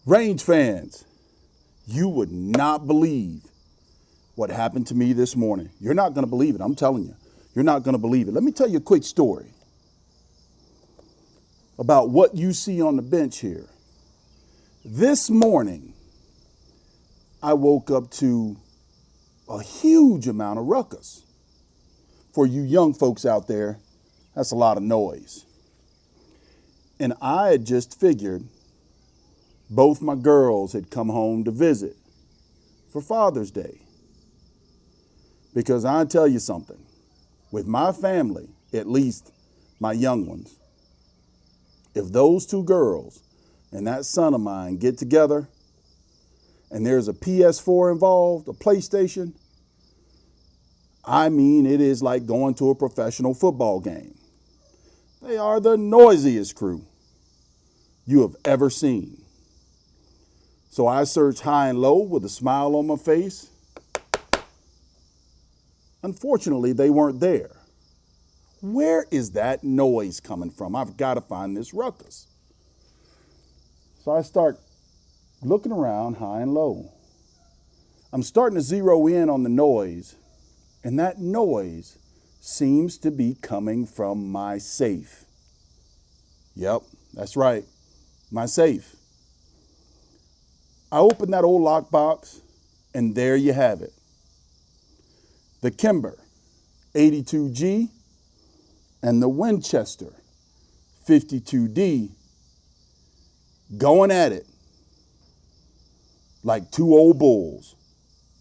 Range fans, you would not believe what happened to me this morning. You're not going to believe it. I'm telling you. You're not going to believe it. Let me tell you a quick story about what you see on the bench here. This morning, I woke up to a huge amount of ruckus. For you young folks out there, that's a lot of noise. And I had just figured both my girls had come home to visit for Father's Day. Because I tell you something, with my family, at least my young ones, if those two girls and that son of mine get together and there's a PS4 involved, a PlayStation, I mean, it is like going to a professional football game. They are the noisiest crew you have ever seen. So I searched high and low with a smile on my face. Unfortunately, they weren't there. Where is that noise coming from? I've got to find this ruckus. So I start looking around high and low. I'm starting to zero in on the noise, and that noise seems to be coming from my safe. Yep, that's right, my safe. I opened that old lockbox, and there you have it. The Kimber82G and the Winchester52D going at it like two old bulls.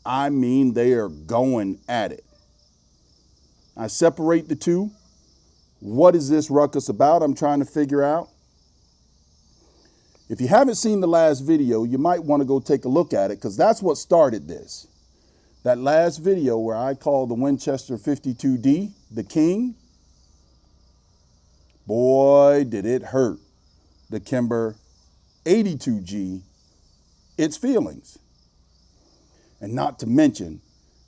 I mean, they are going at it. I separate the two. What is this ruckus about? I'm trying to figure out. If you haven't seen the last video, you might want to go take a look at it because that's what started this. That last video where I called the Winchester52D the king, boy, did it hurt the Kimber82G its feelings. And not to mention,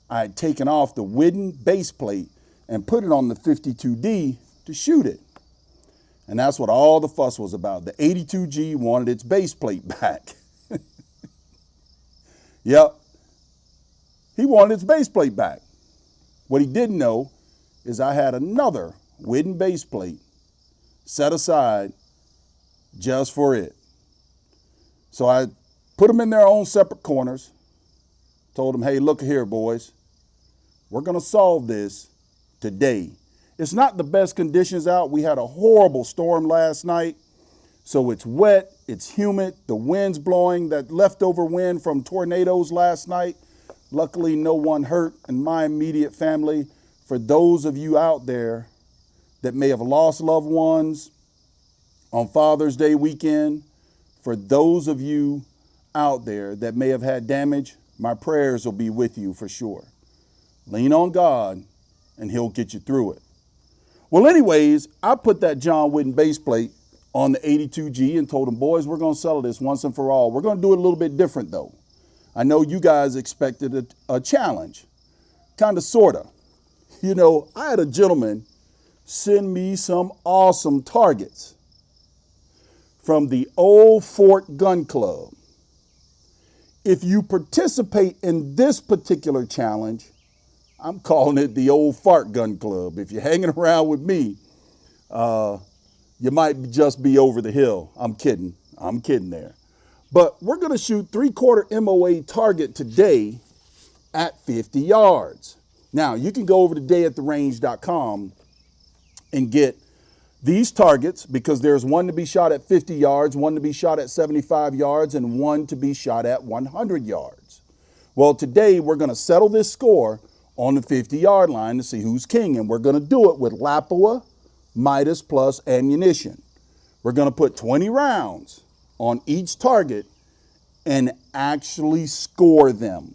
I had taken off the wooden base plate and put it on the 52D to shoot it. And that's what all the fuss was about. The 82G wanted its base plate back. Yep. He wanted its base plate back. What he didn't know is I had another wooden base plate set aside just for it. So I put them in their own separate corners, told them, hey, look here, boys. We're going to solve this today. It's not the best conditions out. We had a horrible storm last night. So it's wet, it's humid, the wind's blowing, that leftover wind from tornadoes last night. Luckily, no one hurt in my immediate family. For those of you out there that may have lost loved ones on Father's Day weekend, for those of you out there that may have had damage, my prayers will be with you for sure. Lean on God and he'll get you through it. Well, anyways, I put that John Wooden base plate on the 82G and told them, boys, we're going to settle this once and for all. We're going to do it a little bit different, though. I know you guys expected a challenge, kind of, sort of. You know, I had a gentleman send me some awesome targets from the Old Fort Gun Club. If you participate in this particular challenge, I'm calling it the Old Fart Gun Club. If you're hanging around with me, you might just be over the hill. I'm kidding there. But we're going to shoot 3/4 MOA target today at 50 yards. Now, you can go over to Dayattherange.com and get these targets because there's one to be shot at 50 yards, one to be shot at 75 yards, and one to be shot at 100 yards. Well, today we're going to settle this score on the 50-yard line to see who's king, and we're going to do it with Lapua Midas plus ammunition. We're going to put 20 rounds on each target and actually score them.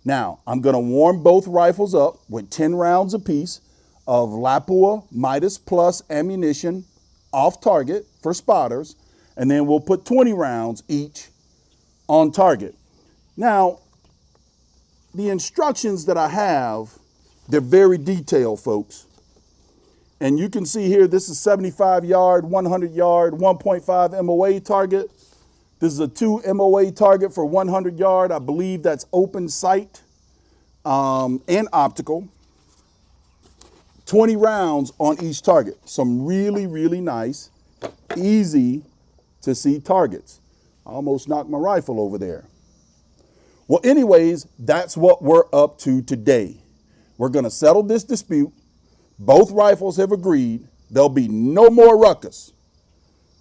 Now, I'm going to warm both rifles up with 10 rounds apiece of Lapua Midas plus ammunition off target for spotters, and then we'll put 20 rounds each on target. Now, the instructions that I have, they're very detailed, folks. And you can see here, this is 75 yard, 100 yard, 1.5 MOA target. This is a 2 MOA target for 100 yard. I believe that's open sight and optical. 20 rounds on each target. Some really, really nice, easy to see targets. I almost knocked my rifle over there. Well, anyways, that's what we're up to today. We're going to settle this dispute. Both rifles have agreed there'll be no more ruckus.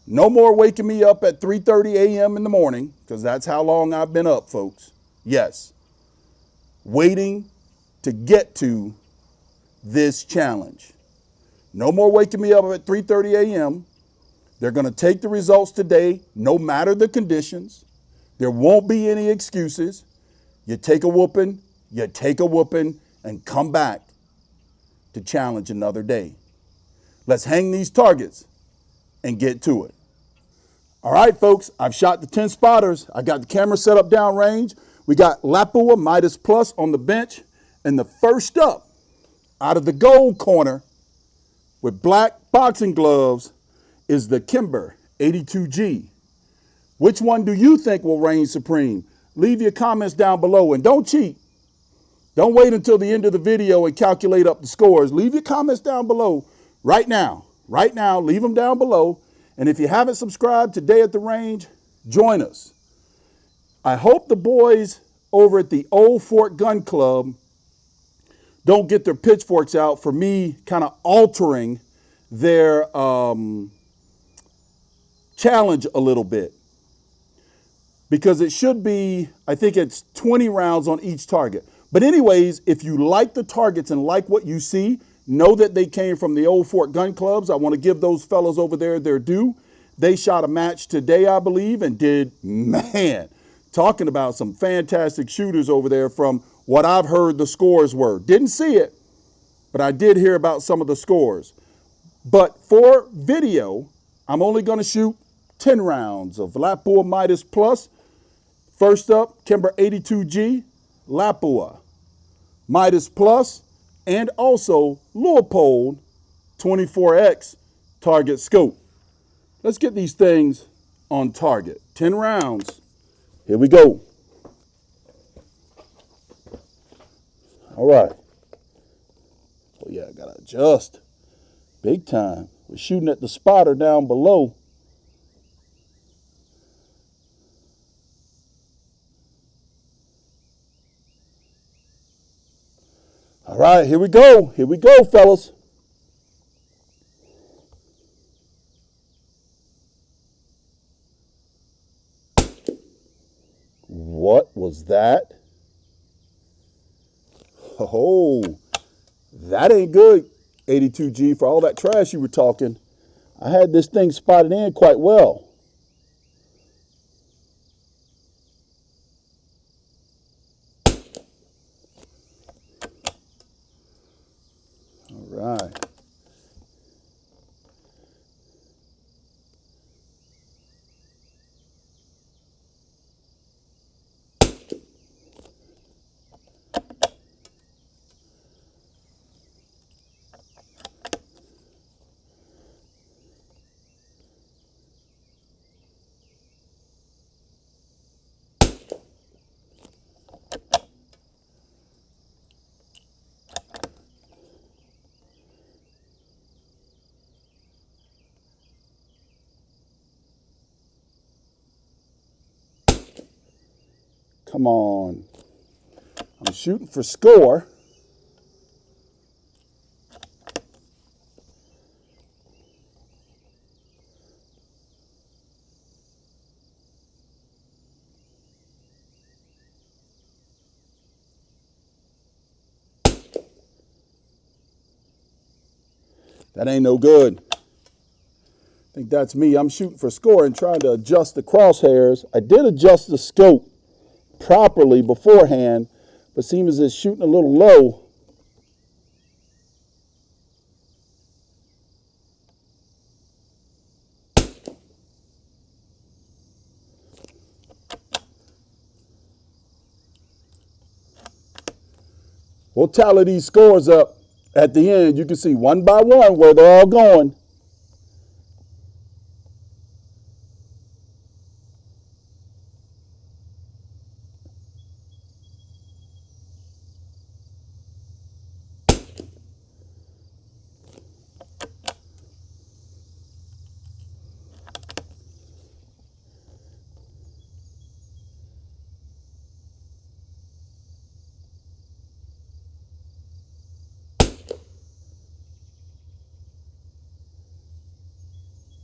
No more waking me up at 3:30 a.m. in the morning, because that's how long I've been up, folks. Yes. Waiting to get to this challenge. No more waking me up at 3:30 a.m. They're going to take the results today, no matter the conditions. There won't be any excuses. You take a whooping, and come back to challenge another day. Let's hang these targets and get to it. All right, folks, I've shot the 10 spotters. I got the camera set up downrange. We got Lapua Midas Plus on the bench. And the first up out of the gold corner with black boxing gloves is the Kimber82G. Which one do you think will reign supreme? Leave your comments down below, and don't cheat. Don't wait until the end of the video and calculate up the scores. Leave your comments down below right now. Right now, leave them down below. And if you haven't subscribed to Dayattherange, join us. I hope the boys over at the Old Fort Gun Club don't get their pitchforks out for me kind of altering their challenge a little bit. Because it should be, I think it's 20 rounds on each target. But anyways, if you like the targets and like what you see, know that they came from the Old Fort Gun Clubs. I want to give those fellows over there their due. They shot a match today, I believe, and did, man, talking about some fantastic shooters over there from what I've heard the scores were. Didn't see it, but I did hear about some of the scores. But for video, I'm only going to shoot 10 rounds of Lapua Midas Plus. First up, Kimber82G, Lapua Midas Plus, and also Leupold 24X target scope. Let's get these things on target. 10 rounds. Here we go. All right. Oh yeah, I gotta adjust. Big time. We're shooting at the spotter down below. All right, here we go. Here we go, fellas. What was that? Oh, that ain't good, 82G, for all that trash you were talking. I had this thing spotted in quite well. All right. Come on. I'm shooting for score. That ain't no good. I think that's me. I'm shooting for score and trying to adjust the crosshairs. I did adjust the scope properly beforehand, but seems as it's shooting a little low. We'll tally these scores up at the end. You can see one by one where they're all going.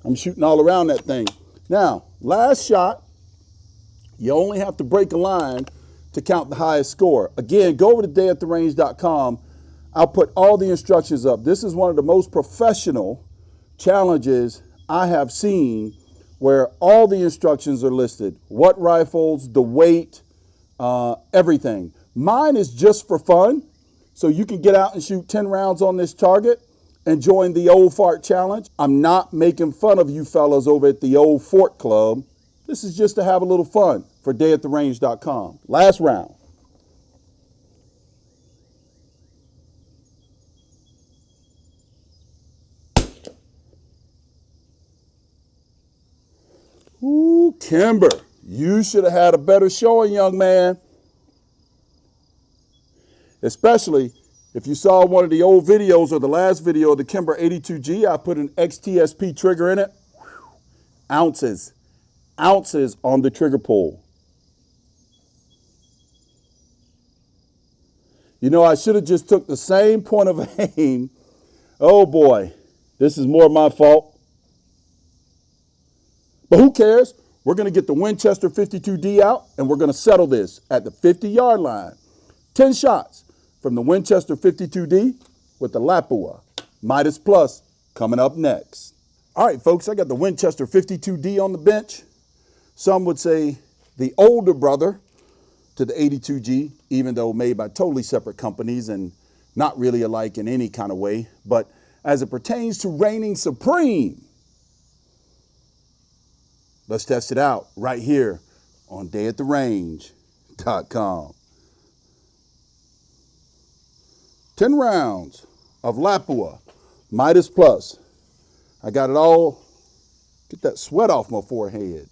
I'm shooting all around that thing. Now, last shot, you only have to break a line to count the highest score. Again, go over to dayattherange.com. I'll put all the instructions up. This is one of the most professional challenges I have seen where all the instructions are listed. What rifles, the weight, everything. Mine is just for fun, so you can get out and shoot 10 rounds on this target and join the Old Fart Challenge. I'm not making fun of you fellas over at the Old Fort Club. This is just to have a little fun for dayattherange.com. Last round. Ooh, Kimber, you should have had a better showing, young man. Especially if you saw one of the old videos or the last video of the Kimber82G, I put an XTSP trigger in it. Ounces on the trigger pull. You know, I should have just took the same point of aim. Oh boy, this is more my fault. But who cares? We're going to get the Winchester52D out, and we're going to settle this at the 50-yard line. 10 shots from the Winchester52D with the Lapua. Midas Plus coming up next. All right, folks, I got the Winchester52D on the bench. Some would say the older brother to the 82G, even though made by totally separate companies and not really alike in any kind of way. But as it pertains to reigning supreme, let's test it out right here on Dayattherange.com. 10 rounds of Lapua, Midas Plus. I got it all, get that sweat off my forehead.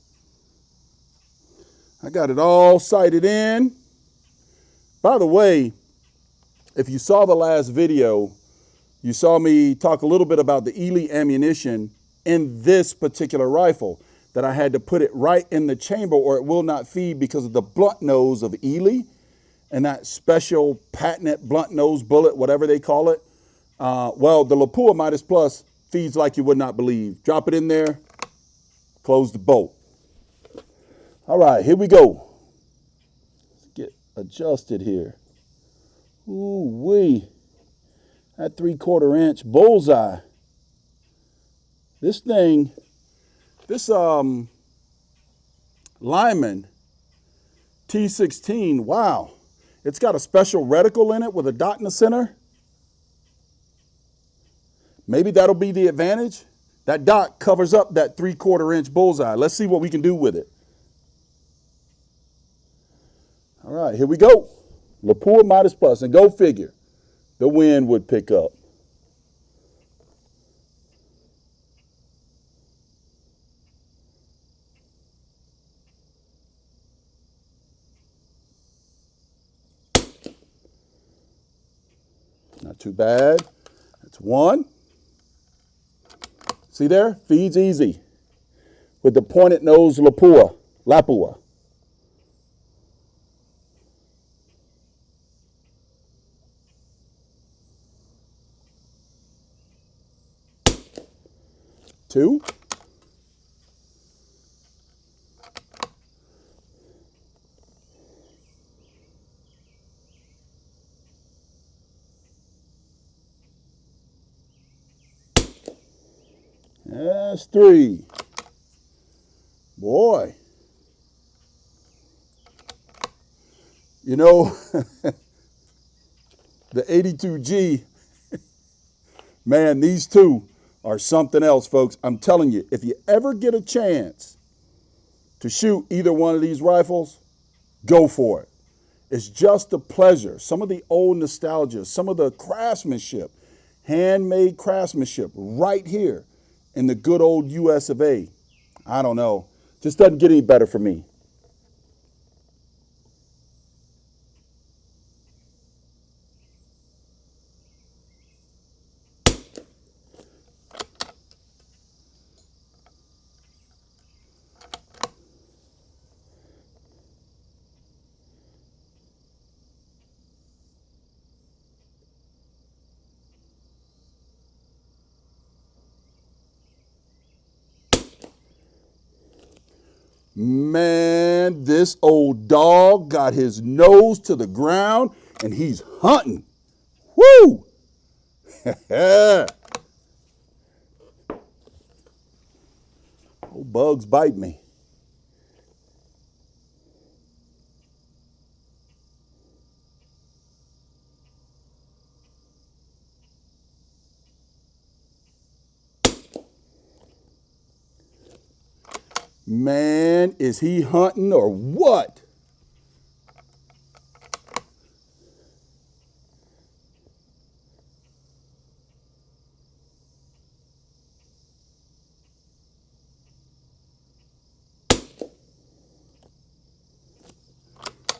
I got it all sighted in. By the way, if you saw the last video, you saw me talk a little bit about the Ely ammunition in this particular rifle, that I had to put it right in the chamber or it will not feed because of the blunt nose of Ely and that special patented blunt nose bullet, whatever they call it. Well, the Lapua Midas Plus feeds like you would not believe. Drop it in there, close the bolt. All right, here we go. Let's get adjusted here. Ooh-wee. That 3/4 inch bullseye. This thing, this Lyman T16, wow. It's got a special reticle in it with a dot in the center. Maybe that'll be the advantage. That dot covers up that 3/4 inch bullseye. Let's see what we can do with it. All right, here we go. Lapua Midas Plus, and go figure, the wind would pick up. Not too bad. That's one. See there? Feeds easy with the pointed nose Lapua. Two. That's three. Boy. You know, the 82G, man, these two are something else, folks. I'm telling you, if you ever get a chance to shoot either one of these rifles, go for it. It's just a pleasure. Some of the old nostalgia, some of the craftsmanship, handmade craftsmanship right here in the good old US of A. I don't know. Just doesn't get any better for me. Man, this old dog got his nose to the ground and he's hunting. Woo! Old bugs bite me. Man, is he hunting or what?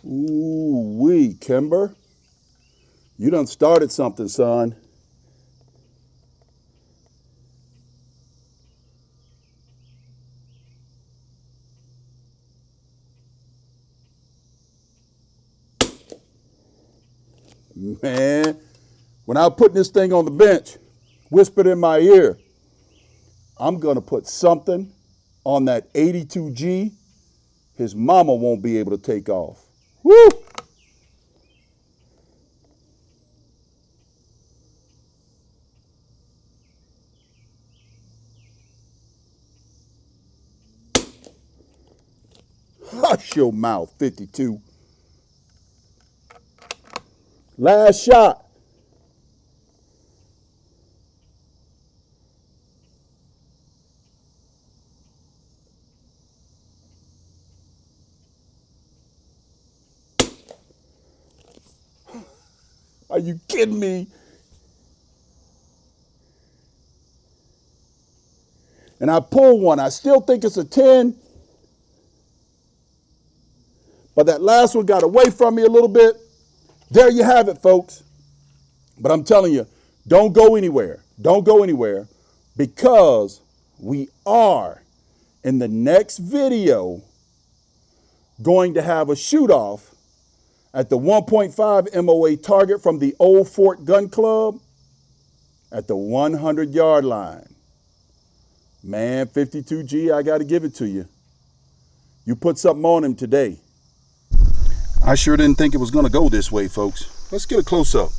Ooh-wee, Kimber. You done started something, son. Man, when I was putting this thing on the bench, whispered in my ear, I'm going to put something on that 82G his mama won't be able to take off. Woo! Hush your mouth, 52. Last shot. Are you kidding me? And I pull one. I still think it's a 10. But that last one got away from me a little bit. There you have it, folks. But I'm telling you, don't go anywhere. Don't go anywhere, because we are, in the next video, going to have a shoot-off at the 1.5 MOA target from the Old Fort Gun Club at the 100-yard line. Man, 52G, I got to give it to you. You put something on him today. I sure didn't think it was going to go this way, folks. Let's get a close-up.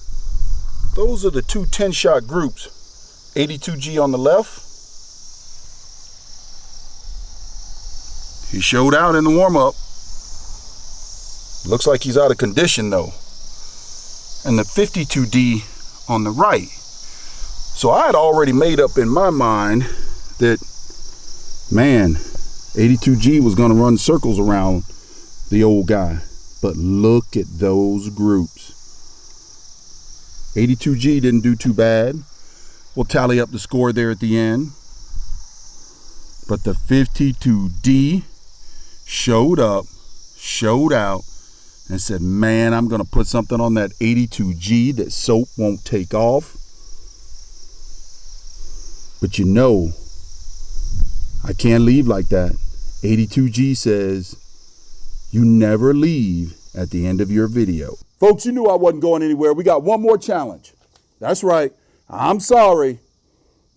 Those are the two 10-shot groups. 82G on the left. He showed out in the warm-up. Looks like he's out of condition, though. And the 52D on the right. So I had already made up in my mind that, man, 82G was going to run circles around the old guy. But look at those groups. 82G didn't do too bad. We'll tally up the score there at the end. But the 52D showed up, showed out, and said, man, I'm going to put something on that 82G that soap won't take off. But you know, I can't leave like that. 82G says, you never leave at the end of your video. Folks, you knew I wasn't going anywhere. We got one more challenge. That's right. I'm sorry.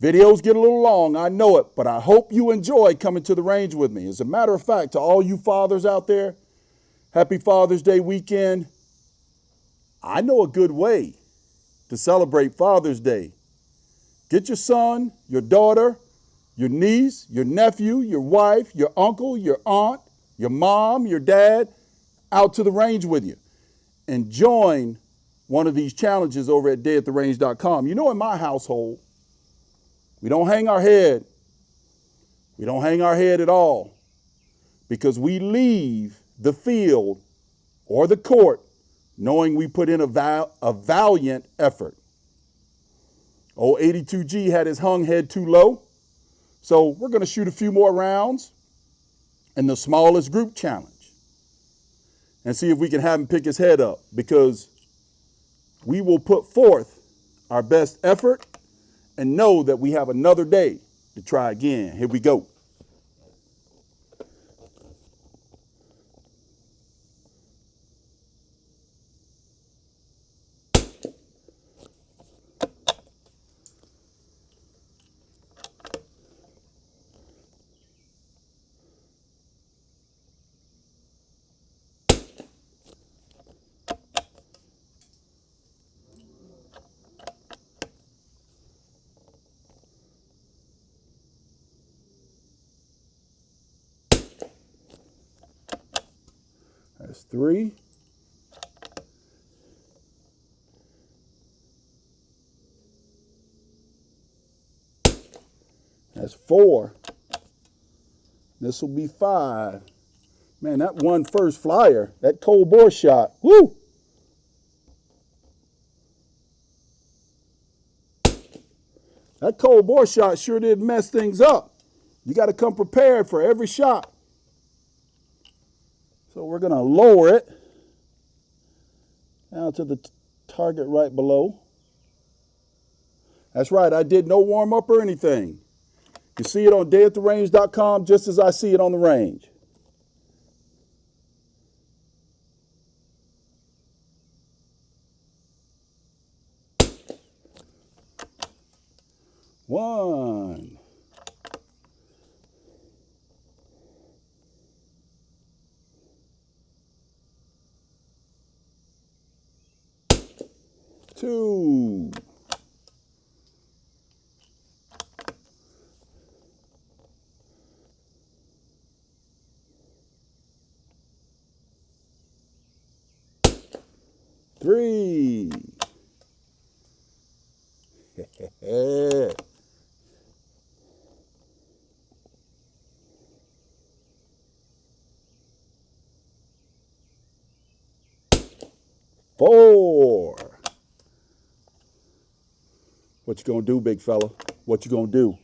Videos get a little long, I know it, but I hope you enjoy coming to the range with me. As a matter of fact, to all you fathers out there, happy Father's Day weekend. I know a good way to celebrate Father's Day. Get your son, your daughter, your niece, your nephew, your wife, your uncle, your aunt, your mom, your dad, out to the range with you. And join one of these challenges over at Dayattherange.com. You know, in my household, we don't hang our head. We don't hang our head at all, because we leave the field or the court knowing we put in a valiant effort. Old 82G had his hung head too low, so we're going to shoot a few more rounds in the smallest group challenge and see if we can have him pick his head up, because we will put forth our best effort and know that we have another day to try again. Here we go. That's 3. That's 4. This will be 5. Man, that one first flyer, that cold bore shot, woo! That cold bore shot sure did mess things up. You got to come prepared for every shot. So we're going to lower it down to the target right below. That's right, I did no warm-up or anything. You see it on Dayattherange.com just as I see it on the range. One. Two. Three. 4. What you gonna do, big fella? What you gonna do?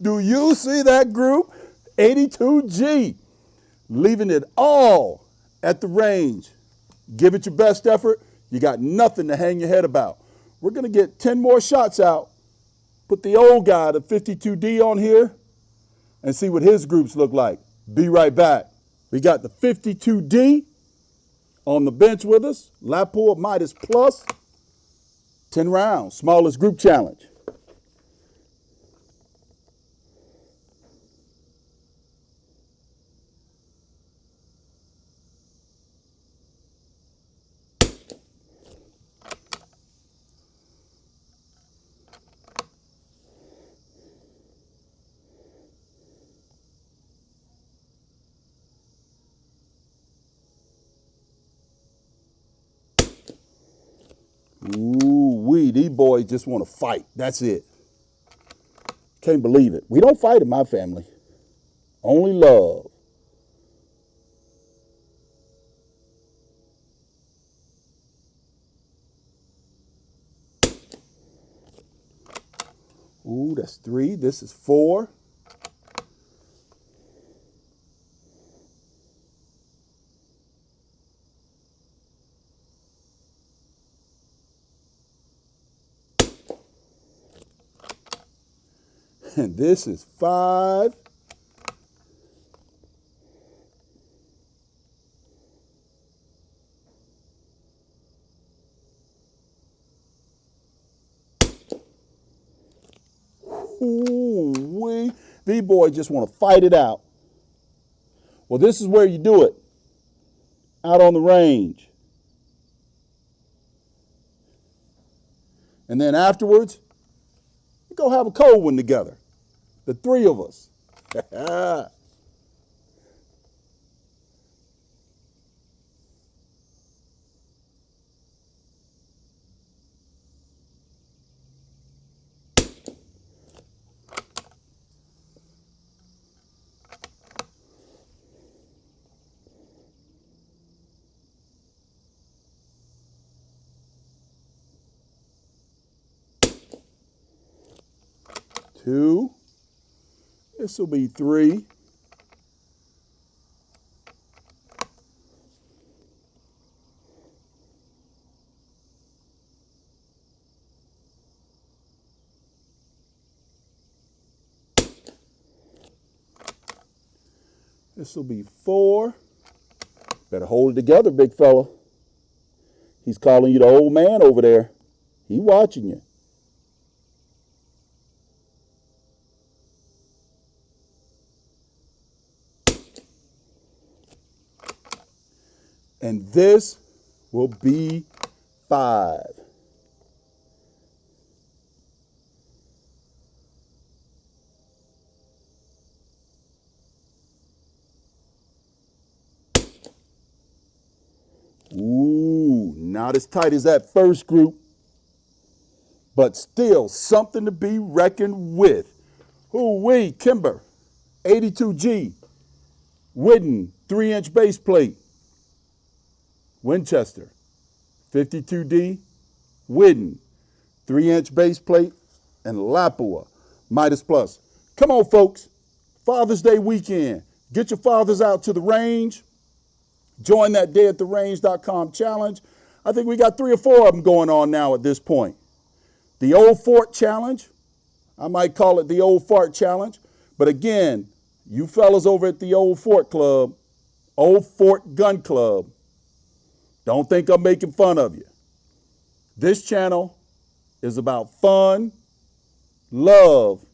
Do you see that group? 82G, leaving it all at the range. Give it your best effort. You got nothing to hang your head about. We're going to get 10 more shots out. Put the old guy, the 52D, on here and see what his groups look like. Be right back. We got the 52D on the bench with us. Lap pull Midas Plus. 10 rounds. Smallest group challenge. Ooh-wee, these boys just want to fight. That's it. Can't believe it. We don't fight in my family. Only love. Ooh, that's 3. This is 4. And this is 5. Ooh-wee. These boys just want to fight it out. Well, this is where you do it. Out on the range. And then afterwards, we go have a cold one together. The 3 of us. 2. This will be 3. This will be 4. Better hold it together, big fella. He's calling you the old man over there. He's watching you. And this will be 5. Ooh, not as tight as that first group, but still something to be reckoned with. Ooh-wee, Kimber82G, wooden 3-inch base plate. Winchester 52D, wooden 3-inch base plate, and Lapua Midas Plus. Come on, folks. Father's Day weekend. Get your fathers out to the range. Join that Dayattherange.com challenge. I think we got 3 or 4 of them going on now at this point. The Old Fort Challenge. I might call it the Old Fart Challenge. But again, you fellas over at the Old Fort Club, Old Fort Gun Club, don't think I'm making fun of you. This channel is about fun, love,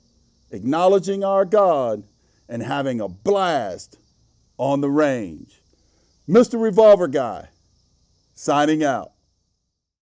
acknowledging our God, and having a blast on the range. Mr. Revolver Guy, signing out.